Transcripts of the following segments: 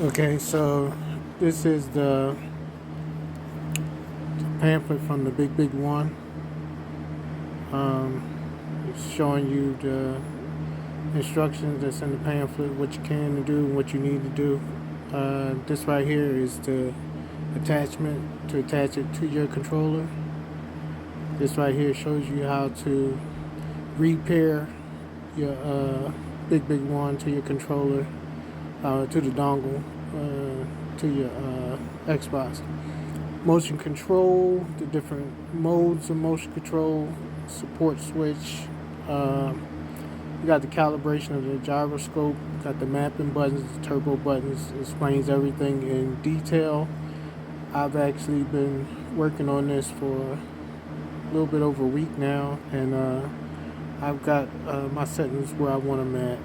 Okay, so this is the pamphlet from the Big One. It's showing you the instructions that's in the pamphlet, what you can do, what you need to do. This right here is the attachment to attach it to your controller. This right here shows you how to repair your Big One to your controller, to the dongle, to your Xbox. Motion control, the different modes of motion control, support switch. You got the calibration of the gyroscope, got the mapping buttons, the turbo buttons. It explains everything in detail. I've actually been working on this for a little bit over a week now, and I've got my settings where I want them at,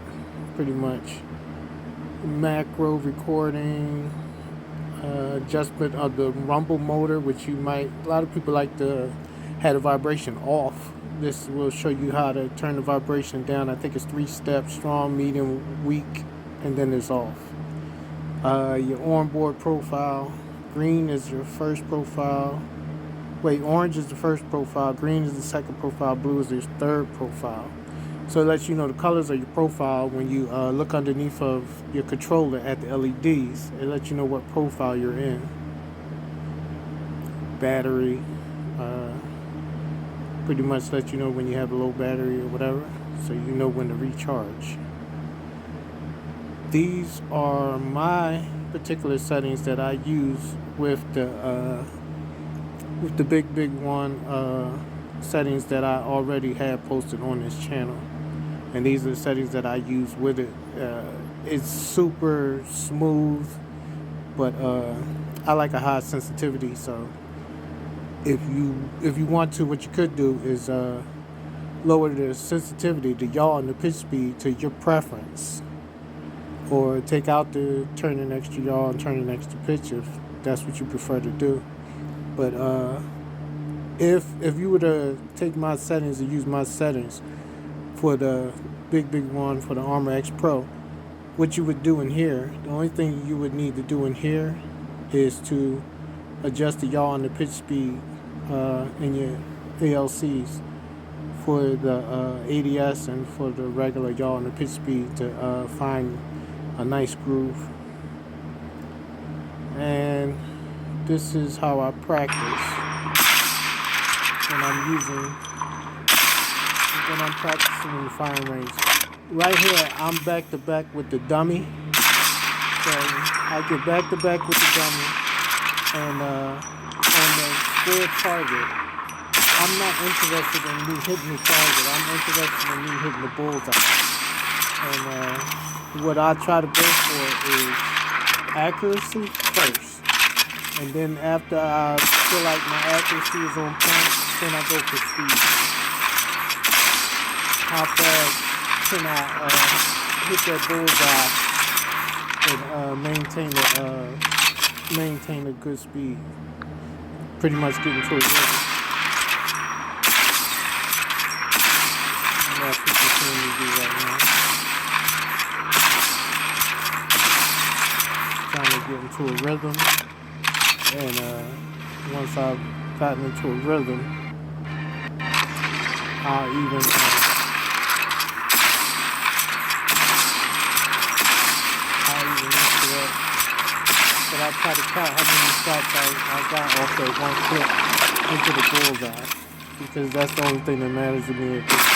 pretty much. Macro recording, adjustment of the rumble motor, which a lot of people like to have the vibration off. This will show you how to turn the vibration down. I think it's 3 steps: strong, medium, weak, and then it's off. Your onboard profile. Green is your first profile. Orange is the first profile, green is the second profile, blue is your third profile. So it lets you know the colors of your profile when you look underneath of your controller at the LEDs. It lets you know what profile you're in. Battery, pretty much lets you know when you have a low battery or whatever, so you know when to recharge. These are my particular settings that I use with the Big One settings that I already have posted on this channel. And these are the settings that I use with it. It's super smooth, but I like a high sensitivity. So if you want to, what you could do is lower the sensitivity, the yaw and the pitch speed to your preference, or take out the turning extra yaw and turning extra pitch if that's what you prefer to do. But if you were to take my settings and use my settings for the Big One, for the Armor X Pro, what you would do in here, the only thing you would need to do in here is to adjust the yaw and the pitch speed in your ALCs for the ADS and for the regular yaw and the pitch speed to find a nice groove. And this is how I practice when I'm practicing in the firing range. Right here, I'm back to back with the dummy. So I get back to back with the dummy, and on the square target, I'm not interested in me hitting the target. I'm interested in me hitting the bullseye. And what I try to go for is accuracy first. And then after I feel like my accuracy is on point, then I go for speed. How fast can I hit that bullseye and maintain a good speed? Pretty much getting to a rhythm. And that's what you're seeing me do right now. Trying to get into a rhythm. And once I've gotten into a rhythm, I'll even mix it up. But I try to count how many shots I got off that one clip into the bullseye, because that's the only thing that matters to me at this point.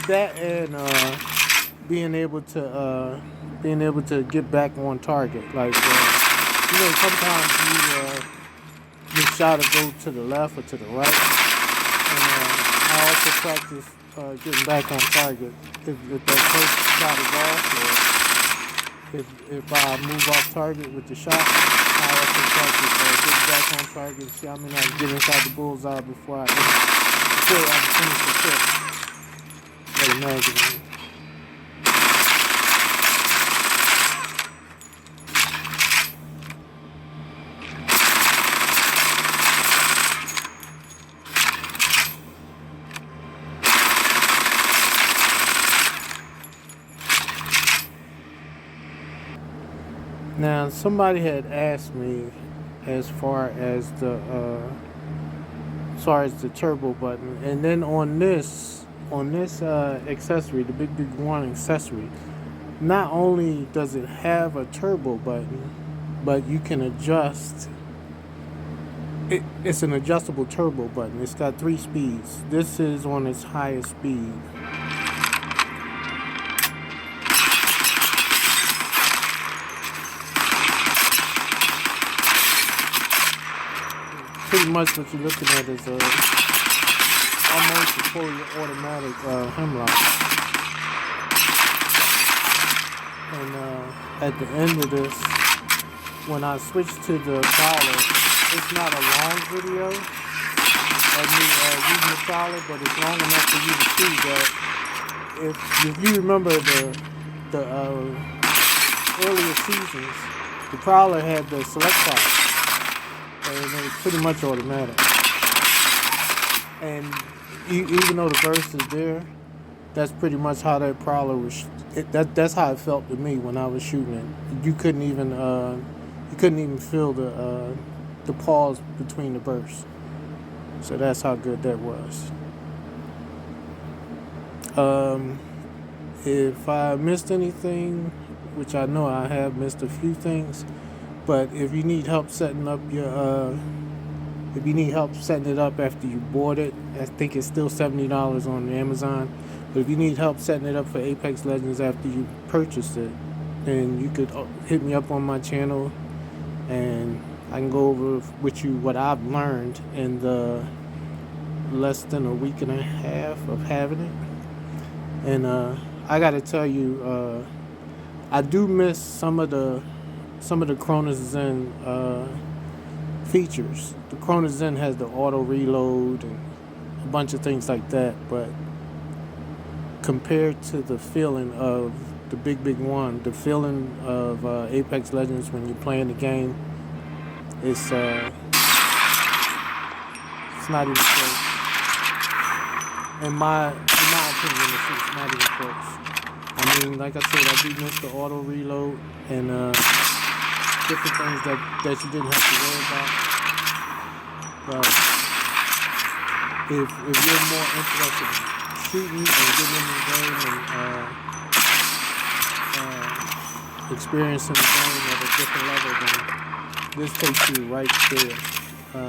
That and being able to get back on target. Like sometimes your shot will go to the left or to the right, and I also practice getting back on target. If that first shot is off, or if I move off target with the shot, I also practice getting back on target. See how many I can get inside the bullseye before I finish the trick. Imagine. Now, somebody had asked me as far as the turbo button, and then on this accessory, the Big One accessory, not only does it have a turbo button, but you can adjust. It's an adjustable turbo button. It's got 3 speeds. This is on its highest speed. Pretty much what you're looking at is almost a fully automatic hemlock. And at the end of this, when I switch to the Prowler, it's not a long video of me using the Prowler, but it's long enough for you to see that if you remember the earlier seasons, the Prowler had the select fire, and it was pretty much automatic. And even though the burst is there, that's pretty much how that Prowler was. That's how it felt to me when I was shooting it. You couldn't even feel the pause between the bursts. So that's how good that was. If I missed anything, which I know I have missed a few things, but if you need help setting up if you need help setting it up after you bought it, I think it's still $70 on Amazon. But if you need help setting it up for Apex Legends after you purchased it, then you could hit me up on my channel, and I can go over with you what I've learned in the less than a week and a half of having it. And I gotta tell you, I do miss some of the Cronus Zen features. The Cronus Zen has the auto reload and a bunch of things like that, but compared to the feeling of the Big One, the feeling of Apex Legends when you're playing the game, it's not even close. In my opinion, it's not even close. I mean, like I said, I do miss the auto reload and different things that you didn't have to worry about. But if you're more interested in shooting and getting in the game and experiencing the game at a different level, then this takes you right there.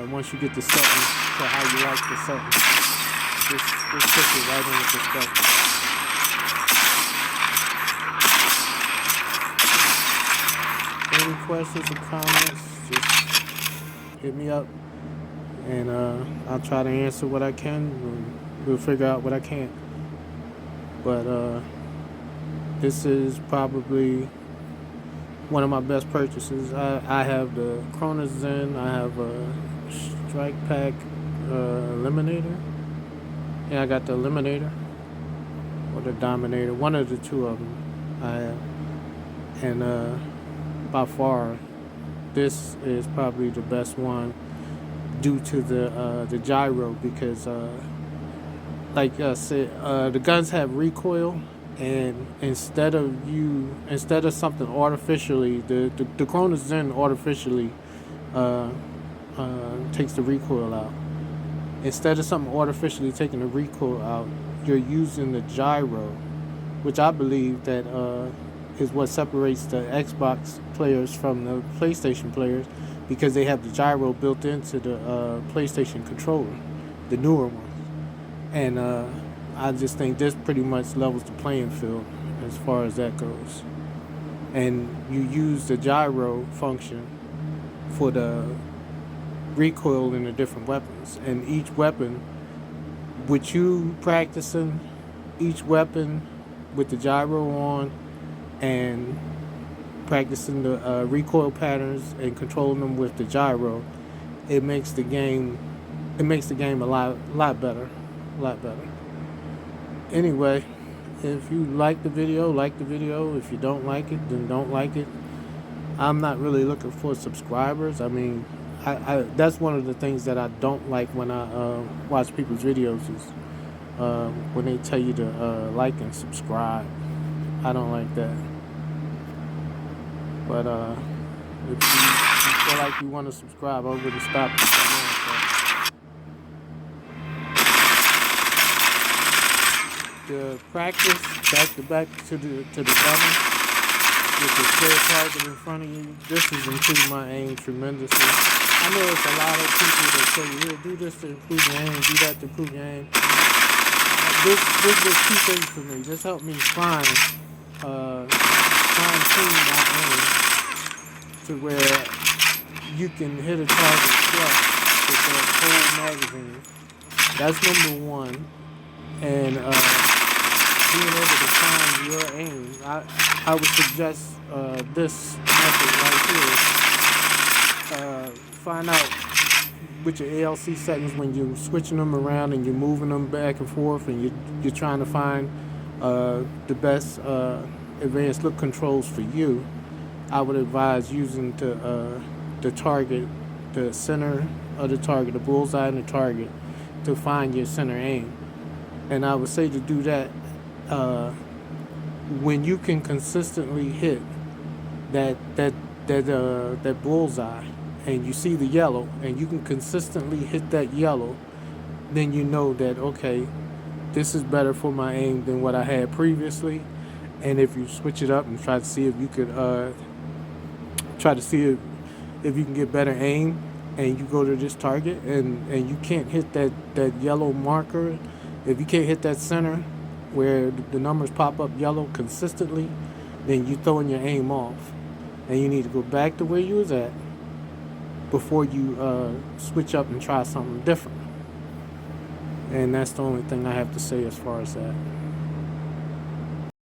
Once you get the settings to how you like the settings, this puts it right into perspective. Any questions or comments, just hit me up, and I'll try to answer what I can, and we'll figure out what I can't. But this is probably one of my best purchases. I have the Cronus Zen, I have a Strike Pack Eliminator. Yeah, I got the Eliminator or the Dominator, one of the two of them I have. And by far, this is probably the best one due to the gyro, because like I said, the guns have recoil, and instead of something artificially, the Cronus Zen artificially takes the recoil out. Instead of something artificially taking the recoil out, you're using the gyro, which I believe that is what separates the Xbox players from the PlayStation players, because they have the gyro built into the PlayStation controller, the newer one. And I just think this pretty much levels the playing field as far as that goes. And you use the gyro function for the recoil in the different weapons. And each weapon, with you practicing each weapon with the gyro on and practicing the recoil patterns and controlling them with the gyro, it makes the game a lot better. Anyway, if you like the video, like the video. If you don't like it, then don't like it. I'm not really looking for subscribers. I mean, I that's one of the things that I don't like when I watch people's videos, is when they tell you to like and subscribe. I don't like that. But If you feel like you want to subscribe, I wouldn't stop you from doing so. The practice back to back to the dummy with the clear target in front of you. This has improved my aim tremendously. I know it's a lot of people that say, "Here, do this to improve your aim, do that to improve your aim." This did two things for me. This helped me fine tune my aim to where you can hit a target flush with that whole magazine. That's number one. And being able to find your aim, I would suggest this method right here. Find out with your ALC settings when you're switching them around and you're moving them back and forth, and you're trying to find the best advanced look controls for you. I would advise using the target, the center of the target, the bullseye and the target, to find your center aim. And I would say to do that when you can consistently hit that bullseye, and you see the yellow, and you can consistently hit that yellow, then you know that, okay, this is better for my aim than what I had previously. And if you switch it up and try to see if you could if you can get better aim, and you go to this target and you can't hit that yellow marker, if you can't hit that center where the numbers pop up yellow consistently, then you're throwing your aim off, and you need to go back to where you was at before you switch up and try something different. And that's the only thing I have to say as far as that.